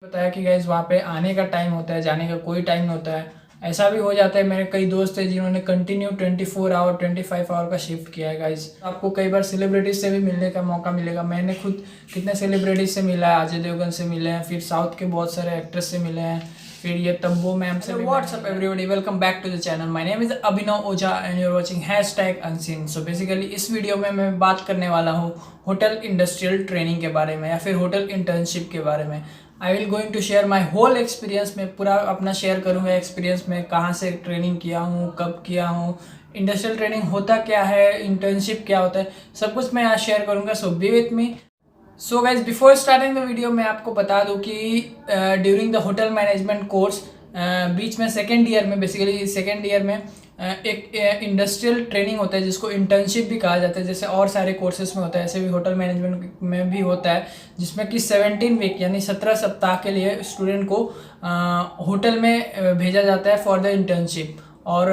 बताया कि गाइज वहाँ पे आने का टाइम होता है, जाने का कोई टाइम नहीं होता है। ऐसा भी हो जाता है, मेरे कई दोस्त हैं जिन्होंने कंटिन्यू 24 आवर 25 आवर का शिफ्ट किया है गाइज। आपको कई बार सेलिब्रिटीज से भी मिलने का मौका मिलेगा। मैंने खुद कितने सेलिब्रिटीज से मिला है, अजय देवगन से मिले हैं, फिर साउथ के बहुत सारे एक्ट्रेस से मिले हैं, फिर ये तब्बो मैम से। What's up everybody, welcome back to the channel. My name is Abhinav Ojha and you are watching #unseen. So basically इस वीडियो में मैं बात करने वाला हूँ होटल इंडस्ट्रियल ट्रेनिंग के बारे में या फिर होटल इंटर्नशिप के बारे में। I will going to share my whole experience. में पूरा अपना शेयर करूँगा एक्सपीरियंस में, कहाँ से ट्रेनिंग किया हूँ, कब किया हूँ, इंडस्ट्रियल ट्रेनिंग होता क्या है, इंटर्नशिप क्या होता है, सब कुछ मैं यहाँ शेयर करूँगा। So be with me. So guys before starting the video मैं आपको बता दूं कि during the hotel management course बीच में सेकेंड ईयर में, बेसिकली सेकेंड ईयर में एक इंडस्ट्रियल ट्रेनिंग होता है जिसको इंटर्नशिप भी कहा जाता है। जैसे और सारे कोर्सेज में होता है, ऐसे भी होटल मैनेजमेंट में भी होता है, जिसमें कि 17 वीक यानी 17 सप्ताह के लिए स्टूडेंट को होटल में भेजा जाता है फॉर द इंटर्नशिप। और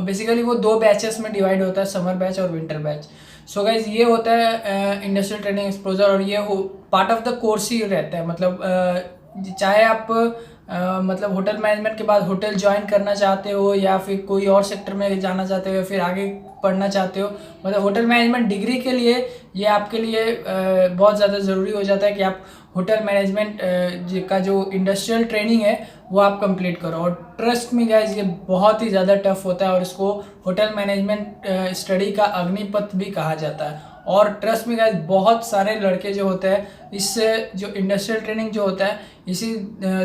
बेसिकली वो 2 बैचेस में डिवाइड होता है, समर बैच और विंटर बैच। सो गाइज ये होता है इंडस्ट्रियल ट्रेनिंग एक्सपोजर, और ये पार्ट ऑफ द कोर्स ही रहता है। मतलब चाहे आप मतलब होटल मैनेजमेंट के बाद होटल ज्वाइन करना चाहते हो या फिर कोई और सेक्टर में जाना चाहते हो या फिर आगे पढ़ना चाहते हो, मतलब होटल मैनेजमेंट डिग्री के लिए ये आपके लिए बहुत ज़्यादा ज़रूरी हो जाता है कि आप होटल मैनेजमेंट का जो इंडस्ट्रियल ट्रेनिंग है वो आप कंप्लीट करो। और ट्रस्ट मी गाइज, ये बहुत ही ज़्यादा टफ होता है और इसको होटल मैनेजमेंट स्टडी का अग्निपथ भी कहा जाता है। और ट्रस्ट मी गाइज, बहुत सारे लड़के जो होते हैं इससे जो इंडस्ट्रियल ट्रेनिंग जो होता है इसी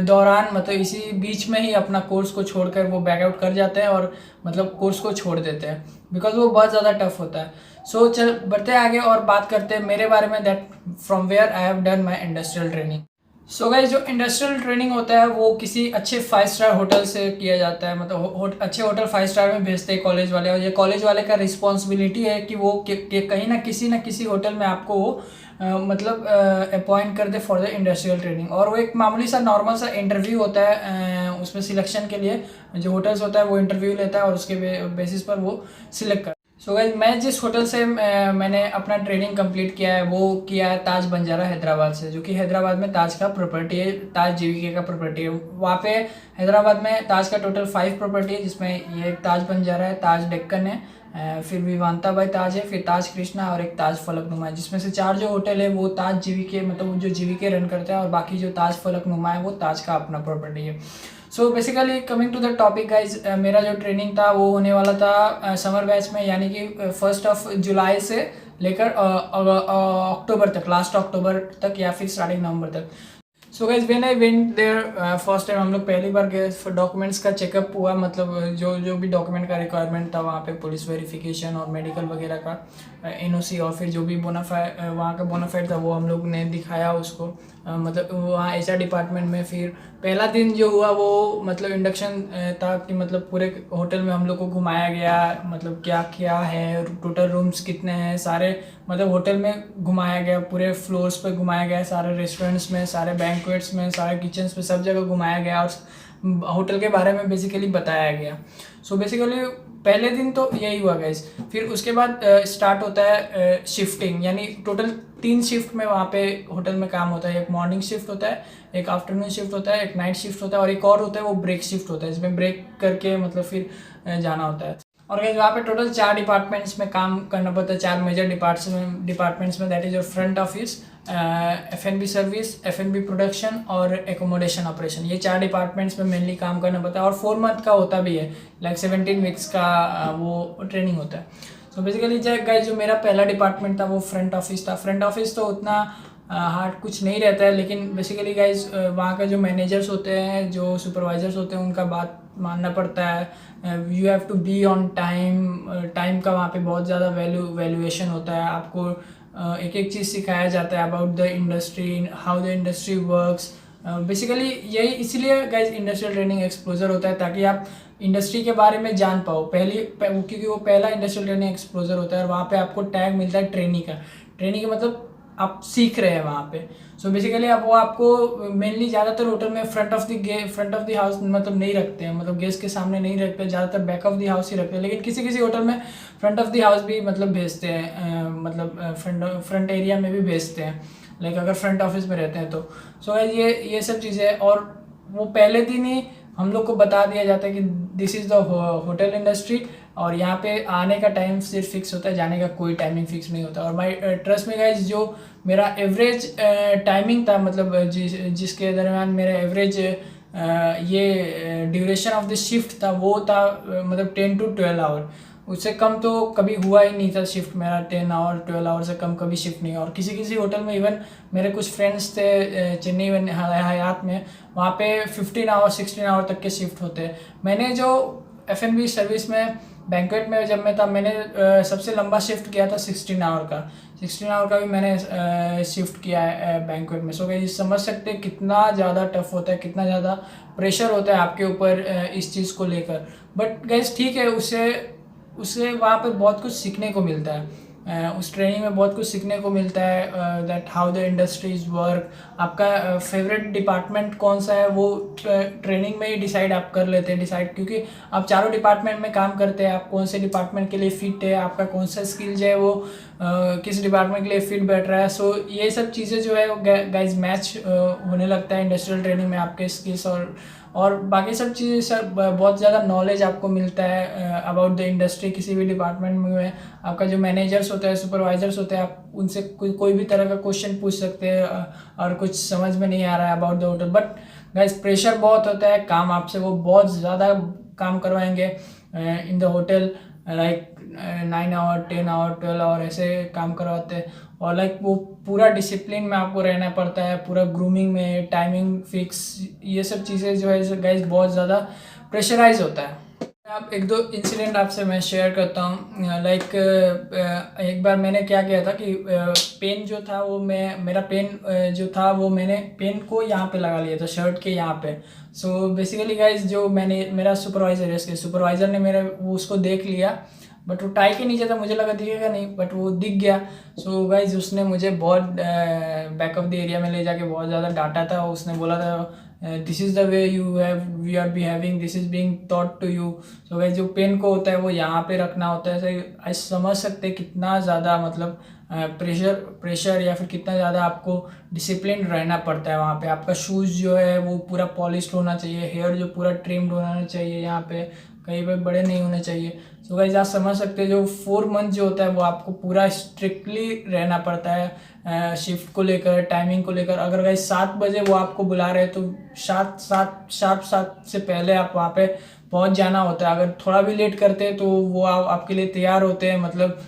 दौरान, मतलब इसी बीच में ही अपना कोर्स को छोड़कर वो बैकआउट कर जाते हैं और मतलब कोर्स को छोड़ देते हैं, बिकॉज वो बहुत ज़्यादा टफ होता है। सो चल बढ़ते हैं आगे और बात करते हैं मेरे बारे में, that from where I have done my industrial training. So guys जो इंडस्ट्रियल ट्रेनिंग होता है वो किसी अच्छे 5 स्टार होटल से किया जाता है। मतलब अच्छे होटल 5 स्टार में भेजते हैं कॉलेज वाले, और ये कॉलेज वाले का रिस्पॉन्सिबिलिटी है कि वो कहीं ना किसी होटल में आपको वो मतलब अपॉइंट कर दे फॉर द इंडस्ट्रियल ट्रेनिंग। और वो एक मामूली सा नॉर्मल सा इंटरव्यू होता है, उसमें सिलेक्शन के लिए जो होटल्स होता है वो इंटरव्यू लेता है और उसके बेसिस पर वो सिलेक्ट करता है। सो गाइस मैं जिस होटल से मैंने अपना ट्रेनिंग कंप्लीट किया है वो किया है ताज बंजारा हैदराबाद से, जो कि हैदराबाद में ताज का प्रॉपर्टी है, ताज जीवीके का प्रॉपर्टी है। वहाँ पे हैदराबाद में ताज का टोटल 5 प्रॉपर्टी है, जिसमें ये एक ताज बंजारा है, ताज डेक्कन है, फिर विवांता बाई ताज है, फिर ताज कृष्णा और एक ताज फलकनुमा है। जिसमें से 4 जो होटल है वो ताज जीवीके, मतलब जो जीवीके रन करता है, और बाकी जो ताज फलकनुमा है वो ताज का अपना प्रॉपर्टी है। So basically coming to the topic guys, मेरा जो ट्रेनिंग था वो होने वाला था समर बैच में, यानी कि 1 जुलाई से लेकर अक्टूबर तक, लास्ट अक्टूबर तक या फिर स्टार्टिंग नवंबर तक। So guys when I went there first time, हम लोग पहली बार गए, डॉक्यूमेंट्स का चेकअप हुआ, मतलब जो भी डॉक्यूमेंट का रिक्वायरमेंट था वहाँ पे, पुलिस वेरिफिकेशन और मेडिकल वगैरह का एनओसी, और फिर जो भी बोनाफाइड वहाँ का बोनाफाइड था वो हम लोग ने दिखाया उसको, मतलब वहाँ एचआर डिपार्टमेंट में। फिर पहला दिन जो हुआ वो मतलब इंडक्शन था कि मतलब पूरे होटल में हम लोग को घुमाया गया, मतलब क्या क्या है, टोटल रूम्स कितने हैं, सारे मतलब होटल में घुमाया गया, पूरे फ्लोर्स पे घुमाया गया, सारे रेस्टोरेंट्स में, सारे बैंक्वेट्स में, सारे किचन्स में, सब जगह घुमाया गया और होटल के बारे में बेसिकली बताया गया। सो बेसिकली पहले दिन तो यही हुआ गाइस। फिर उसके बाद स्टार्ट होता है शिफ्टिंग, यानी टोटल 3 शिफ्ट में वहाँ पे होटल में काम होता है। एक मॉर्निंग शिफ्ट होता है, एक आफ्टरनून शिफ्ट होता है, एक नाइट शिफ्ट होता है, और एक और होता है वो ब्रेक शिफ्ट होता है, जिसमें ब्रेक करके मतलब फिर जाना होता है। और गाइस वहाँ पे टोटल 4 डिपार्टमेंट्स में काम करना पड़ता है, 4 मेजर डिपार्टमेंट्स में, that is your front office, F&B service, F&B production और एकोमोडेशन ऑपरेशन। ये 4 डिपार्टमेंट्स में मेनली काम करना पड़ता है, और 4 मंथ का होता भी है, लाइक 17 वीक्स का वो ट्रेनिंग होता है। सो बेसिकली गाइस जो मेरा पहला डिपार्टमेंट था वो फ्रंट ऑफिस था। फ्रंट ऑफिस तो उतना हार्ड कुछ नहीं रहता है, लेकिन बेसिकली गाइस वहाँ का जो मैनेजर्स होते हैं, जो सुपरवाइजर्स होते हैं, उनका बात मानना पड़ता है। You have to be on time का वहाँ पे बहुत ज़्यादा वैल्यूएशन होता है। आपको एक एक चीज़ सिखाया जाता है about the industry, how the industry works. Basically यही इसलिए गाइज इंडस्ट्रियल ट्रेनिंग एक्सपोजर होता है, ताकि आप इंडस्ट्री के बारे में जान पाओ क्योंकि वो पहला इंडस्ट्रियल ट्रेनिंग एक्सपोजर होता है, और वहाँ पे आपको टैग मिलता है ट्रेनी का मतलब आप सीख रहे हैं वहाँ पे। सो बेसिकली अब वो आपको मेनली ज़्यादातर होटल में फ्रंट ऑफ द हाउस मतलब नहीं रखते हैं, मतलब गेस्ट के सामने नहीं रखते हैं, ज़्यादातर बैक ऑफ द हाउस ही रखते हैं। लेकिन किसी किसी होटल में फ्रंट ऑफ द हाउस भी मतलब भेजते हैं, मतलब फ्रंट एरिया में भी भेजते हैं। लाइक अगर फ्रंट ऑफिस में रहते हैं तो। सो गाइस ये सब चीज़ें है, और वो पहले दिन ही हम लोग को बता दिया जाता है कि this is the hotel industry, और यहाँ पे आने का टाइम सिर्फ फिक्स होता है, जाने का कोई टाइमिंग फिक्स नहीं होता। और माई ट्रस्ट में गाइज जो मेरा एवरेज टाइमिंग था, मतलब जिसके दरमियान मेरा एवरेज ये ड्यूरेशन ऑफ द शिफ्ट था, वो था मतलब 10 to 12 आवर। उससे कम तो कभी हुआ ही नहीं था शिफ्ट मेरा, 10 आवर 12 आवर से कम कभी शिफ्ट नहीं। और किसी किसी होटल में इवन मेरे कुछ फ्रेंड्स थे चेन्नई में हयात में, वहाँ पे 15 आवर 16 आवर तक के शिफ्ट होते हैं। मैंने जो F&B सर्विस में बैंक्वेट में जब मैं था, मैंने सबसे लंबा शिफ्ट किया था 16 आवर का। 16 आवर का भी मैंने शिफ्ट किया है बैंक्वेट में। सो गाइस समझ सकते हैं कितना ज़्यादा टफ होता है, कितना ज़्यादा प्रेशर होता है आपके ऊपर इस चीज़ को लेकर। बट गाइस ठीक है, उससे वहाँ पर बहुत कुछ सीखने को मिलता है। उस ट्रेनिंग में बहुत कुछ सीखने को मिलता है, that how the industries work. आपका फेवरेट डिपार्टमेंट कौन सा है वो ट्रेनिंग में ही डिसाइड आप कर लेते हैं, क्योंकि आप चारों डिपार्टमेंट में काम करते हैं, आप कौन से डिपार्टमेंट के लिए फिट है, आपका कौन सा स्किल्स है वो किस डिपार्टमेंट के लिए फिट बैठ रहा है। सो ये सब चीज़ें जो है वो गाइज मैच होने लगता है इंडस्ट्रियल ट्रेनिंग में, आपके स्किल्स और बाकी सब चीज़ें सर बहुत ज़्यादा नॉलेज आपको मिलता है अबाउट द इंडस्ट्री। किसी भी डिपार्टमेंट में आपका जो मैनेजर्स होता है, सुपरवाइजर्स होते हैं, आप उनसे कोई भी तरह का क्वेश्चन पूछ सकते हैं और कुछ समझ में नहीं आ रहा है about the hotel. But guys pressure बहुत होता है, काम आपसे वो बहुत ज़्यादा काम करवाएंगे in the hotel, like 9 hour 10 hour 12 hour ऐसे काम करवाते हैं। और लाइक वो पूरा डिसिप्लिन में आपको रहना पड़ता है, पूरा ग्रूमिंग में टाइमिंग फिक्स, ये सब चीज़ें जो है गाइस बहुत ज़्यादा प्रेशराइज होता है। आप एक दो इंसिडेंट आपसे मैं शेयर करता हूँ। लाइक एक बार मैंने क्या किया था कि पेन जो था वो मेरा पेन जो था वो मैंने पेन को यहाँ पे लगा लिया था, शर्ट के यहाँ पे। सो बेसिकली गाइज जो मेरा सुपरवाइज़र है, इसके सुपरवाइज़र ने वो उसको देख लिया, बट वो टाई के नीचे था, मुझे लगा दिखेगा नहीं, बट वो दिख गया। सो गाइज उसने मुझे बहुत बैक ऑफ द एरिया में ले जाके बहुत ज़्यादा डांटा था। उसने बोला था this is the way we are behaving, this is being taught to you. So guys जो पेन को होता है वो यहाँ पे रखना होता है। आई समझ सकते हैं कितना ज़्यादा मतलब प्रेशर या फिर कितना ज़्यादा आपको डिसिप्लिन रहना पड़ता है वहाँ पे। आपका शूज़ जो है वो पूरा पॉलिश्ड होना चाहिए, हेयर जो पूरा ट्रिम्ड होना चाहिए, यहाँ पे कहीं पे बड़े नहीं होने चाहिए। सो गाइस आप समझ सकते हैं जो 4 मंथ जो होता है वो आपको पूरा स्ट्रिक्टली रहना पड़ता है शिफ्ट को लेकर, टाइमिंग को लेकर। अगर गाइस 7 बजे वो आपको बुला रहे हैं तो 7 से पहले आप वहाँ पे पहुँच जाना होता है। अगर थोड़ा भी लेट करते हैं तो वो आपके लिए तैयार होते हैं, मतलब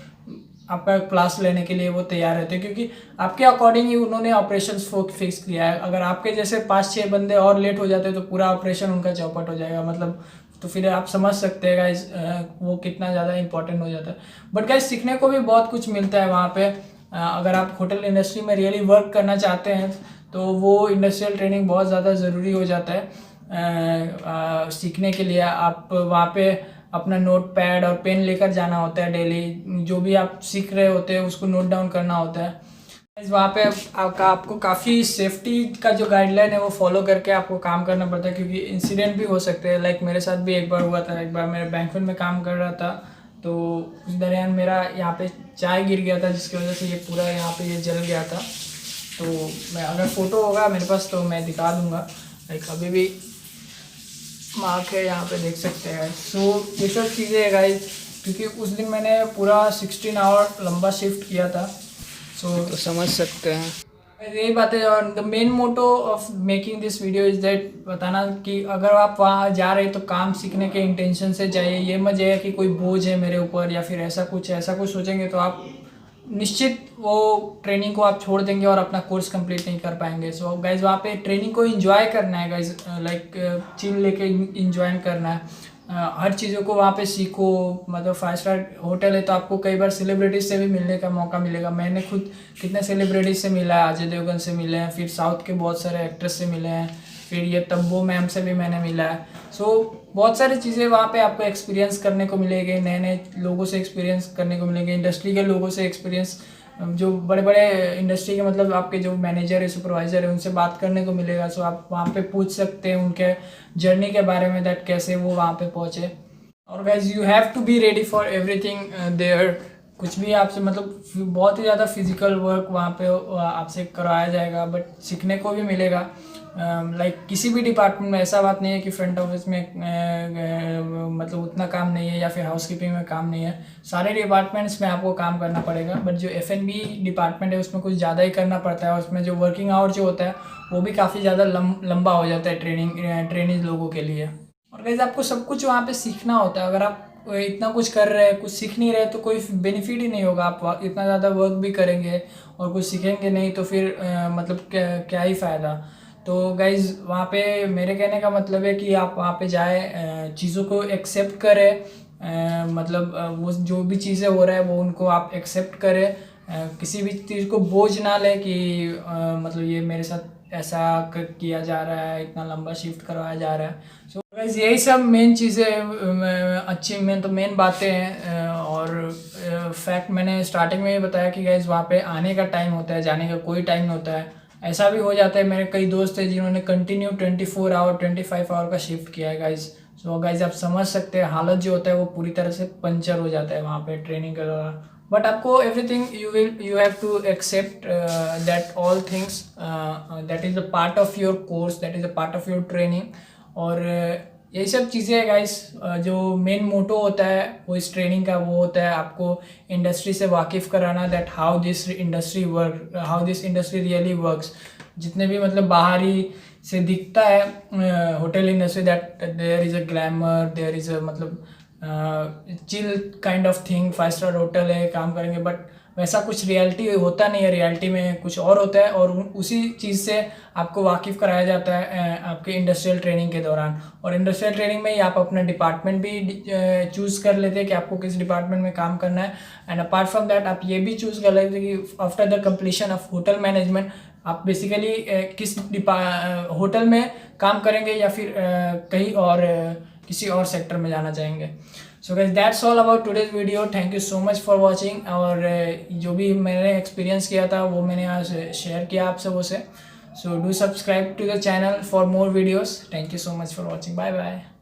आपका क्लास लेने के लिए वो तैयार रहते हैं, क्योंकि आपके अकॉर्डिंग ही उन्होंने ऑपरेशंस फिक्स किया है। अगर आपके जैसे 5-6 बंदे और लेट हो जाते हैं तो पूरा ऑपरेशन उनका चौपट हो जाएगा, मतलब तो फिर आप समझ सकते हैं गाइज वो कितना ज़्यादा इंपॉर्टेंट हो जाता है। बट गाइज सीखने को भी बहुत कुछ मिलता है वहाँ पे। अगर आप होटल इंडस्ट्री में रियली वर्क करना चाहते हैं तो वो इंडस्ट्रियल ट्रेनिंग बहुत ज़्यादा ज़रूरी हो जाता है सीखने के लिए। आप वहाँ पे अपना नोट पैड और पेन लेकर जाना होता है, डेली जो भी आप सीख रहे होते हैं उसको नोट डाउन करना होता है। वहाँ पे आपको काफ़ी सेफ्टी का जो गाइडलाइन है वो फॉलो करके आपको काम करना पड़ता है, क्योंकि इंसिडेंट भी हो सकते हैं। लाइक मेरे साथ भी एक बार हुआ था। एक बार मैं बैंक्वेट में काम कर रहा था तो उस दरमियान मेरा यहाँ पे चाय गिर गया था, जिसकी वजह से ये पूरा यहाँ पे ये जल गया था। तो मैं अगर फ़ोटो होगा मेरे पास तो मैं दिखा दूँगा। लाइक अभी भी मार्क है यहाँ पे, देख सकते हैं। सो ये सब चीज़ें है गाइस, क्योंकि उस दिन मैंने पूरा 16 आवर लंबा शिफ्ट किया था। तो समझ सकते हैं यही बात है। और the main motto of making this video is that बताना कि अगर आप वहाँ जा रहे तो काम सीखने के इंटेंशन से जाइए। ये मत जाइए कि कोई बोझ है मेरे ऊपर या फिर ऐसा कुछ सोचेंगे तो आप निश्चित वो ट्रेनिंग को आप छोड़ देंगे और अपना कोर्स कंप्लीट नहीं कर पाएंगे। सो गाइज वहाँ पे ट्रेनिंग को एंजॉय करना है गाइज, लाइक चिल लेके एंजॉय करना है। हर चीज़ों को वहाँ पे सीखो। मतलब 5 स्टार होटल है तो आपको कई बार सेलिब्रिटीज़ से भी मिलने का मौका मिलेगा। मैंने खुद कितने सेलिब्रिटीज़ से मिला है, अजय देवगन से मिले हैं, फिर साउथ के बहुत सारे एक्ट्रेस से मिले हैं, फिर ये तब्बू मैम से भी मैंने मिला है। सो बहुत सारी चीज़ें वहाँ पे आपको एक्सपीरियंस करने को मिलेगी, नए नए लोगों से एक्सपीरियंस करने को मिलेंगे, इंडस्ट्री के लोगों से एक्सपीरियंस, जो बड़े बड़े इंडस्ट्री के मतलब आपके जो मैनेजर है, सुपरवाइज़र है, उनसे बात करने को मिलेगा। सो आप वहाँ पे पूछ सकते हैं उनके जर्नी के बारे में, दैट कैसे वो वहाँ पे पहुँचे। और guys you have to be ready for everything there. कुछ भी आपसे मतलब बहुत ही ज़्यादा फिजिकल वर्क वहाँ पे आपसे करवाया जाएगा, बट सीखने को भी मिलेगा। लाइक किसी भी डिपार्टमेंट में ऐसा बात नहीं है कि फ्रंट ऑफिस में मतलब उतना काम नहीं है या फिर हाउसकीपिंग में काम नहीं है। सारे डिपार्टमेंट्स में आपको काम करना पड़ेगा, बट जो F&B डिपार्टमेंट है उसमें कुछ ज़्यादा ही करना पड़ता है। उसमें जो वर्किंग आवर जो होता है वो भी काफ़ी ज़्यादा लंबा हो जाता है ट्रेनिंग लोगों के लिए। और गाइस आपको सब कुछ वहाँ पे सीखना होता है। अगर आप इतना कुछ कर रहे हैं, कुछ सीख नहीं रहे तो कोई बेनिफिट ही नहीं होगा। आप इतना ज़्यादा वर्क भी करेंगे और कुछ सीखेंगे नहीं तो फिर मतलब क्या ही फ़ायदा। तो गाइज वहाँ पे मेरे कहने का मतलब है कि आप वहाँ पे जाए, चीज़ों को एक्सेप्ट करें, मतलब वो जो भी चीज़ें हो रहा है वो उनको आप एक्सेप्ट करें। किसी भी चीज़ को बोझ ना ले कि मतलब ये मेरे साथ ऐसा किया जा रहा है, इतना लंबा शिफ्ट करवाया जा रहा है। सो गाइस यही सब मेन चीज़ें अच्छी मेन बातें हैं। और फैक्ट मैंने स्टार्टिंग में ही बताया कि गाइस वहाँ पे आने का टाइम होता है, जाने का कोई टाइम नहीं होता है। ऐसा भी हो जाता है, मेरे कई दोस्त हैं जिन्होंने कंटिन्यू 24 आवर 25 आवर का शिफ्ट किया है गाइस। सो गाइस आप समझ सकते हैं हालत जो होता है वो पूरी तरह से पंचर हो जाता है वहाँ पे ट्रेनिंग के दौरान। बट आपको everything you have to accept that all things, that is a part of your course, that is a part of your training. और यही सब चीज़ें हैं गाइस। जो मेन मोटो होता है वो इस ट्रेनिंग का वो होता है आपको इंडस्ट्री से वाकिफ़ कराना, that how this industry really works. जितने भी मतलब बाहरी से दिखता है hotel industry, that there is a glamour, there is a मतलब chill kind of thing, 5 star hotel है, काम करेंगे, बट वैसा कुछ रियलिटी होता नहीं है। रियलिटी में कुछ और होता है और उसी चीज़ से आपको वाकिफ़ कराया जाता है आपके इंडस्ट्रियल ट्रेनिंग के दौरान। और इंडस्ट्रियल ट्रेनिंग में ही आप अपना डिपार्टमेंट भी चूज़ कर लेते हैं कि आपको किस डिपार्टमेंट में काम करना है। एंड अपार्ट फ्रॉम दैट आप ये भी चूज़ कर लेते हैं कि after the completion of hotel management आप बेसिकली किस होटल में काम करेंगे या फिर कहीं और किसी और सेक्टर में जाना चाहेंगे। So guys that's all about today's video. Thank you so much for watching. और जो भी मैंने एक्सपीरियंस किया था वो मैंने आज शेयर किया आप सबों से। So do subscribe to the channel for more videos. Thank you so much for watching. Bye bye.